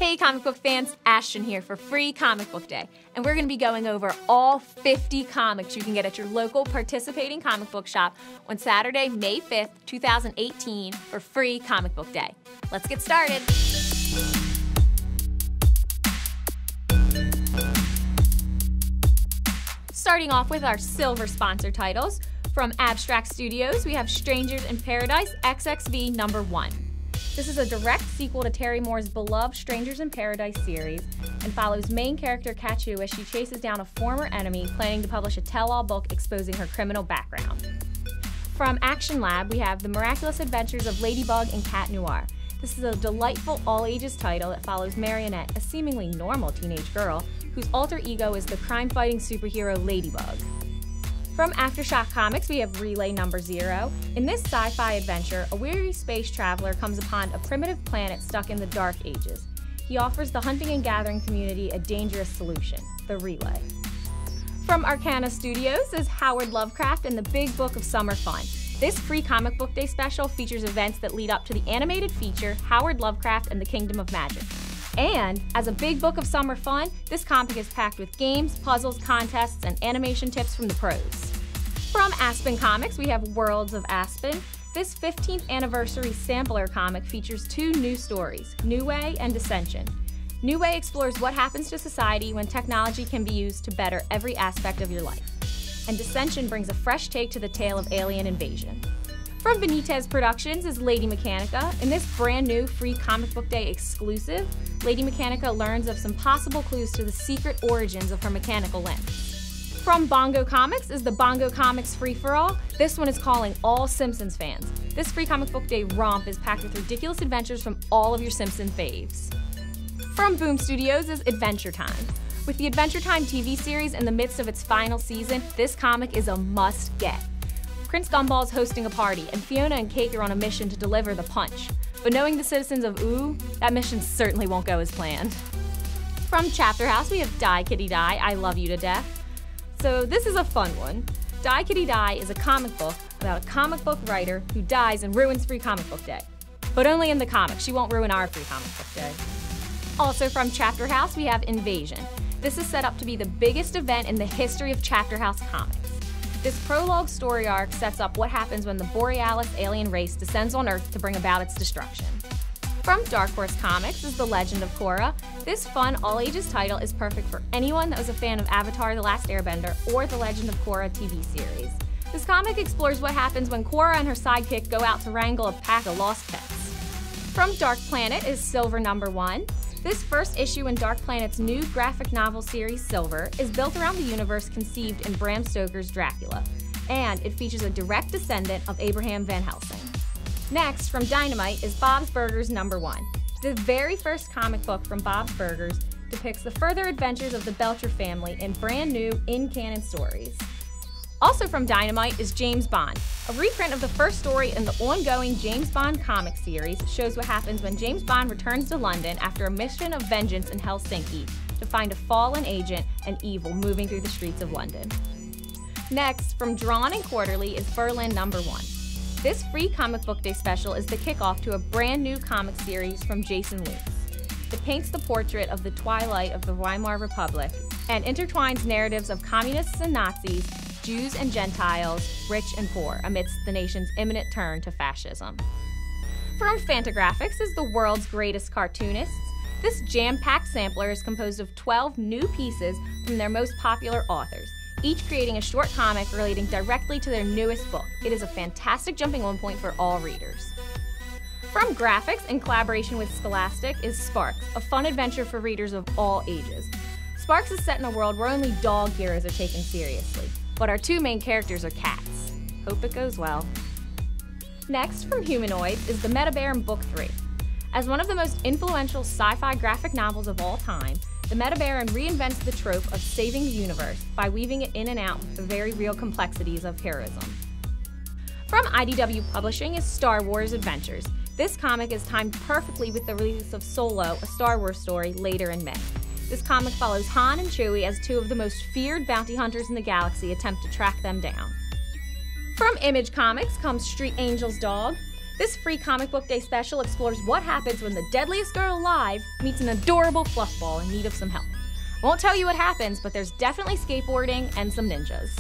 Hey comic book fans, Ashton here for Free Comic Book Day, and we're going to be going over all 50 comics you can get at your local participating comic book shop on Saturday, May 5th, 2018 for Free Comic Book Day. Let's get started. Starting off with our silver sponsor titles. From Abstract Studios, we have Strangers in Paradise XXV #1. This is a direct sequel to Terry Moore's beloved Strangers in Paradise series and follows main character Kachu as she chases down a former enemy planning to publish a tell-all book exposing her criminal background. From Action Lab, we have The Miraculous Adventures of Ladybug and Cat Noir. This is a delightful all-ages title that follows Marionette, a seemingly normal teenage girl, whose alter ego is the crime-fighting superhero Ladybug. From Aftershock Comics, we have Relay #0. In this sci-fi adventure, a weary space traveler comes upon a primitive planet stuck in the Dark Ages. He offers the hunting and gathering community a dangerous solution, the Relay. From Arcana Studios is Howard Lovecraft and the Big Book of Summer Fun. This Free Comic Book Day special features events that lead up to the animated feature Howard Lovecraft and the Kingdom of Magic. And, as a big book of summer fun, this comic is packed with games, puzzles, contests, and animation tips from the pros. From Aspen Comics, we have Worlds of Aspen. This 15th anniversary sampler comic features two new stories, New Way and Dissension. New Way explores what happens to society when technology can be used to better every aspect of your life. And Dissension brings a fresh take to the tale of alien invasion. From Benitez Productions is Lady Mechanica. In this brand new Free Comic Book Day exclusive, Lady Mechanica learns of some possible clues to the secret origins of her mechanical limbs. From Bongo Comics is the Bongo Comics Free-for-All. This one is calling all Simpsons fans. This Free Comic Book Day romp is packed with ridiculous adventures from all of your Simpsons faves. From Boom Studios is Adventure Time. With the Adventure Time TV series in the midst of its final season, this comic is a must-get. Prince Gumball is hosting a party, and Fiona and Cake are on a mission to deliver the punch. But knowing the citizens of Ooo, that mission certainly won't go as planned. From Chapter House, we have Die Kitty Die, I Love You to Death. So this is a fun one. Die Kitty Die is a comic book about a comic book writer who dies and ruins Free Comic Book Day. But only in the comic, she won't ruin our Free Comic Book Day. Also from Chapter House, we have Invasion. This is set up to be the biggest event in the history of Chapter House comics. This prologue story arc sets up what happens when the Borealis alien race descends on Earth to bring about its destruction. From Dark Horse Comics is The Legend of Korra. This fun, all-ages title is perfect for anyone that was a fan of Avatar: The Last Airbender or The Legend of Korra TV series. This comic explores what happens when Korra and her sidekick go out to wrangle a pack of lost pets. From Dark Planet is Silver #1. This first issue in Dark Planet's new graphic novel series, Silver, is built around the universe conceived in Bram Stoker's Dracula, and it features a direct descendant of Abraham Van Helsing. Next, from Dynamite, is Bob's Burgers #1. The very first comic book from Bob's Burgers depicts the further adventures of the Belcher family in brand new, in-canon stories. Also from Dynamite is James Bond. A reprint of the first story in the ongoing James Bond comic series shows what happens when James Bond returns to London after a mission of vengeance in Helsinki to find a fallen agent and evil moving through the streets of London. Next, from Drawn and Quarterly is Berlin #1. This Free Comic Book Day special is the kickoff to a brand new comic series from Jason Lutz. It paints the portrait of the twilight of the Weimar Republic and intertwines narratives of communists and Nazis, Jews and Gentiles, rich and poor, amidst the nation's imminent turn to fascism. From Fantagraphics is The World's Greatest Cartoonists. This jam-packed sampler is composed of 12 new pieces from their most popular authors, each creating a short comic relating directly to their newest book. It is a fantastic jumping-on point for all readers. From Graphics, in collaboration with Scholastic, is Sparks, a fun adventure for readers of all ages. Sparks is set in a world where only dog heroes are taken seriously, but our two main characters are cats. Hope it goes well. Next, from Humanoids, is The Metabaron Book 3. As one of the most influential sci-fi graphic novels of all time, The Metabaron reinvents the trope of saving the universe by weaving it in and out with the very real complexities of heroism. From IDW Publishing is Star Wars Adventures. This comic is timed perfectly with the release of Solo, a Star Wars story, later in May. This comic follows Han and Chewie as two of the most feared bounty hunters in the galaxy attempt to track them down. From Image Comics comes Street Angel's Dog. This free comic book day special explores what happens when the deadliest girl alive meets an adorable fluff ball in need of some help. Won't tell you what happens, but there's definitely skateboarding and some ninjas.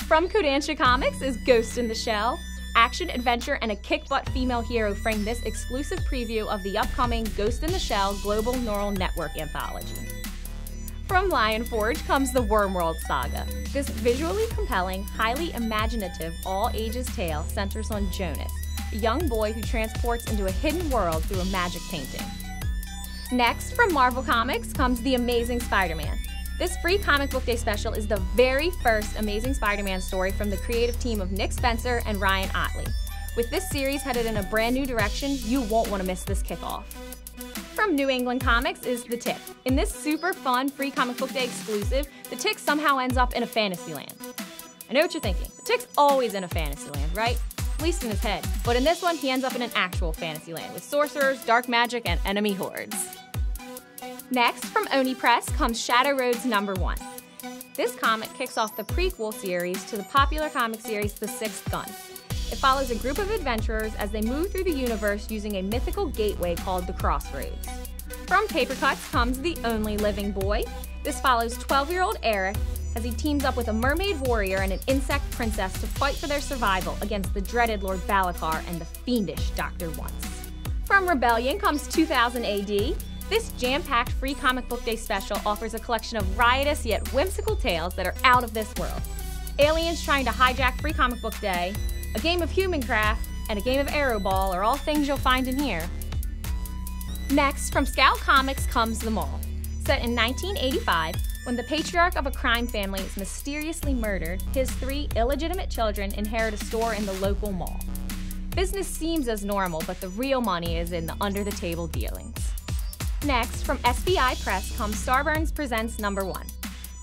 From Kodansha Comics is Ghost in the Shell. Action, adventure, and a kick-butt female hero frame this exclusive preview of the upcoming Ghost in the Shell Global Neural Network anthology. From Lion Forge comes the Wormworld Saga. This visually compelling, highly imaginative, all-ages tale centers on Jonas, a young boy who transports into a hidden world through a magic painting. Next, from Marvel Comics comes The Amazing Spider-Man. This free comic book day special is the very first Amazing Spider-Man story from the creative team of Nick Spencer and Ryan Ottley. With this series headed in a brand new direction, you won't want to miss this kickoff. From New England Comics is The Tick. In this super fun free comic book day exclusive, the Tick somehow ends up in a fantasy land. I know what you're thinking. The Tick's always in a fantasy land, right? At least in his head. But in this one, he ends up in an actual fantasy land with sorcerers, dark magic, and enemy hordes. Next, from Oni Press comes Shadow Roads #1. This comic kicks off the prequel series to the popular comic series The Sixth Gun. It follows a group of adventurers as they move through the universe using a mythical gateway called the Crossroads. From Paper Cuts comes The Only Living Boy. This follows 12-year-old Eric as he teams up with a mermaid warrior and an insect princess to fight for their survival against the dreaded Lord Balakar and the fiendish Dr. Once. From Rebellion comes 2000 AD. This jam-packed free comic book day special offers a collection of riotous yet whimsical tales that are out of this world. Aliens trying to hijack free comic book day, a game of humancraft, and a game of Aeroball are all things you'll find in here. Next, from Scout Comics comes The Mall. Set in 1985, when the patriarch of a crime family is mysteriously murdered, his 3 illegitimate children inherit a store in the local mall. Business seems as normal, but the real money is in the under-the-table dealings. Next, from SBI Press comes Starburns Presents #1.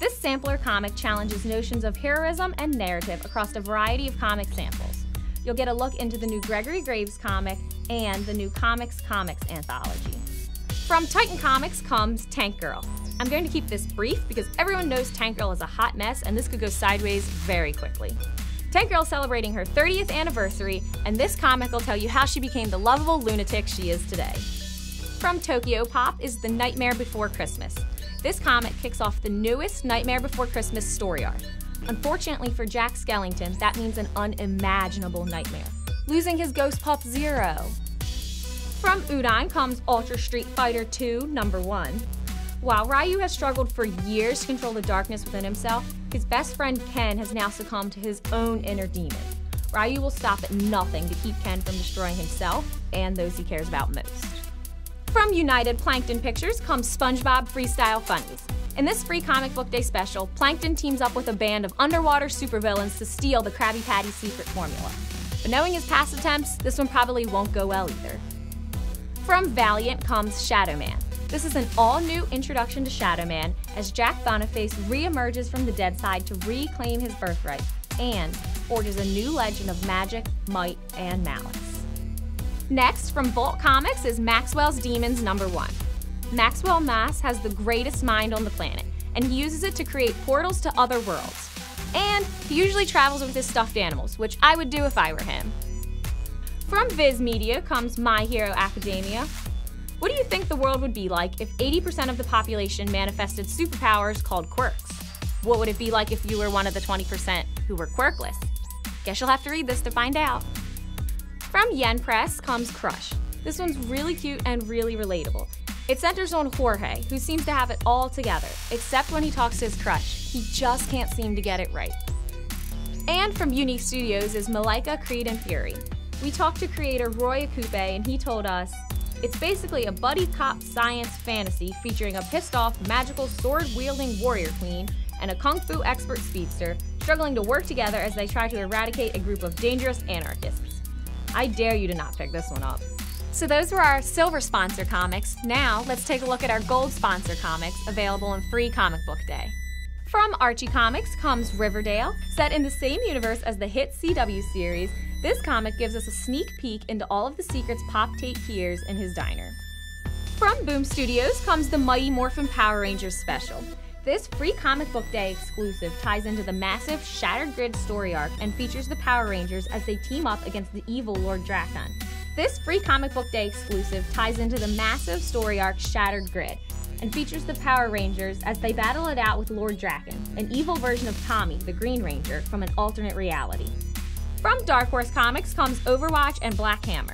This sampler comic challenges notions of heroism and narrative across a variety of comic samples. You'll get a look into the new Gregory Graves comic and the new Comics anthology. From Titan Comics comes Tank Girl. I'm going to keep this brief because everyone knows Tank Girl is a hot mess and this could go sideways very quickly. Tank Girl is celebrating her 30th anniversary, and this comic will tell you how she became the lovable lunatic she is today. From Tokyo Pop is The Nightmare Before Christmas. This comic kicks off the newest Nightmare Before Christmas story arc. Unfortunately for Jack Skellington, that means an unimaginable nightmare, losing his ghost pup Zero. From Udon comes Ultra Street Fighter 2 #1. While Ryu has struggled for years to control the darkness within himself, his best friend Ken has now succumbed to his own inner demon. Ryu will stop at nothing to keep Ken from destroying himself and those he cares about most. From United Plankton Pictures comes SpongeBob Freestyle Funnies. In this free comic book day special, Plankton teams up with a band of underwater supervillains to steal the Krabby Patty secret formula. But knowing his past attempts, this one probably won't go well either. From Valiant comes Shadow Man. This is an all-new introduction to Shadow Man as Jack Boniface re-emerges from the dead side to reclaim his birthright and forges a new legend of magic, might, and malice. Next, from Vault Comics is Maxwell's Demons #1. Maxwell Mass has the greatest mind on the planet, and he uses it to create portals to other worlds. And he usually travels with his stuffed animals, which I would do if I were him. From Viz Media comes My Hero Academia. What do you think the world would be like if 80% of the population manifested superpowers called quirks? What would it be like if you were one of the 20% who were quirkless? Guess you'll have to read this to find out. From Yen Press comes Crush. This one's really cute and really relatable. It centers on Jorge, who seems to have it all together, except when he talks to his crush. He just can't seem to get it right. And from Unique Studios is Malika, Creed, and Fury. We talked to creator Roy Akupe, and he told us, it's basically a buddy cop science fantasy featuring a pissed-off, magical, sword-wielding warrior queen and a kung fu expert speedster struggling to work together as they try to eradicate a group of dangerous anarchists. I dare you to not pick this one up. So those were our silver sponsor comics. Now let's take a look at our gold sponsor comics available in free comic book day. From Archie Comics comes Riverdale. Set in the same universe as the hit CW series, this comic gives us a sneak peek into all of the secrets Pop Tate hears in his diner. From Boom Studios comes the Mighty Morphin Power Rangers special. This free comic book day exclusive ties into the massive Shattered Grid story arc and features the Power Rangers as they team up against the evil Lord Drakkon. This free comic book day exclusive ties into the massive story arc Shattered Grid and features the Power Rangers as they battle it out with Lord Drakkon, an evil version of Tommy, the Green Ranger, from an alternate reality. From Dark Horse Comics comes Overwatch and Black Hammer.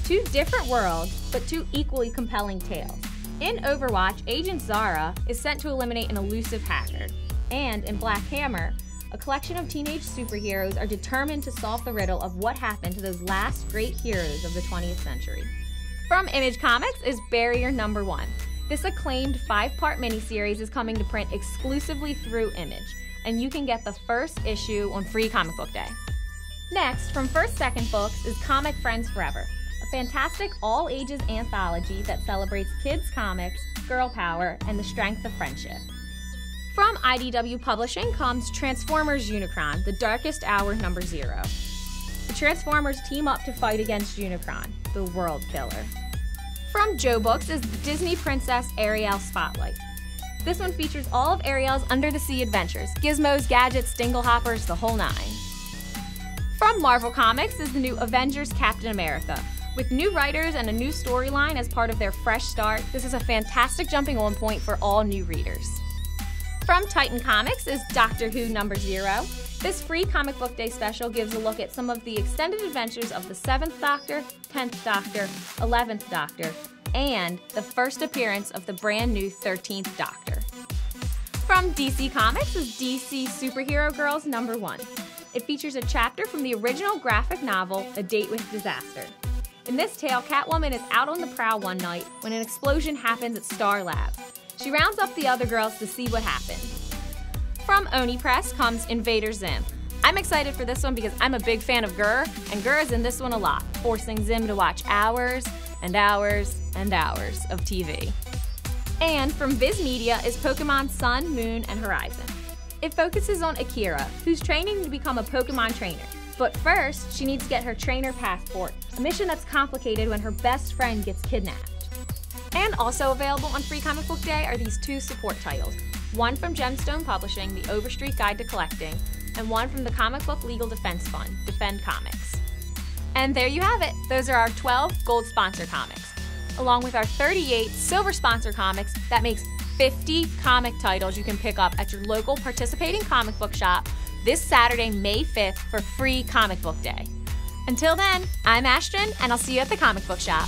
Two different worlds, but two equally compelling tales. In Overwatch, Agent Zara is sent to eliminate an elusive hacker. And in Black Hammer, a collection of teenage superheroes are determined to solve the riddle of what happened to those last great heroes of the 20th century. From Image Comics is Barrier Number 1. This acclaimed 5-part miniseries is coming to print exclusively through Image, and you can get the first issue on Free Comic Book Day. Next, from First Second Books is Comic Friends Forever, a fantastic all-ages anthology that celebrates kids' comics, girl power, and the strength of friendship. From IDW Publishing comes Transformers Unicron, The Darkest Hour Number 0. The Transformers team up to fight against Unicron, the world killer. From Joe Books is Disney Princess Ariel Spotlight. This one features all of Ariel's under-the-sea adventures, gizmos, gadgets, dinglehoppers, the whole 9. From Marvel Comics is the new Avengers Captain America. With new writers and a new storyline as part of their fresh start, this is a fantastic jumping-on point for all new readers. From Titan Comics is Doctor Who Number 0. This free Comic Book Day special gives a look at some of the extended adventures of the 7th Doctor, 10th Doctor, 11th Doctor, and the first appearance of the brand new 13th Doctor. From DC Comics is DC Superhero Girls Number 1. It features a chapter from the original graphic novel, A Date with Disaster. In this tale, Catwoman is out on the prowl one night when an explosion happens at Star Labs. She rounds up the other girls to see what happened. From Oni Press comes Invader Zim. I'm excited for this one because I'm a big fan of Gur, and Gur is in this one a lot, forcing Zim to watch hours and hours and hours of TV. And from Viz Media is Pokemon Sun, Moon, and Horizon. It focuses on Akira, who's training to become a Pokemon trainer. But first, she needs to get her trainer passport, a mission that's complicated when her best friend gets kidnapped. And also available on Free Comic Book Day are these 2 support titles. One from Gemstone Publishing, The Overstreet Guide to Collecting, and one from the Comic Book Legal Defense Fund, Defend Comics. And there you have it. Those are our 12 gold sponsor comics, along with our 38 silver sponsor comics. That makes 50 comic titles you can pick up at your local participating comic book shop this Saturday, May 5th for Free Comic Book Day. Until then, I'm Astrid, and I'll see you at the comic book shop.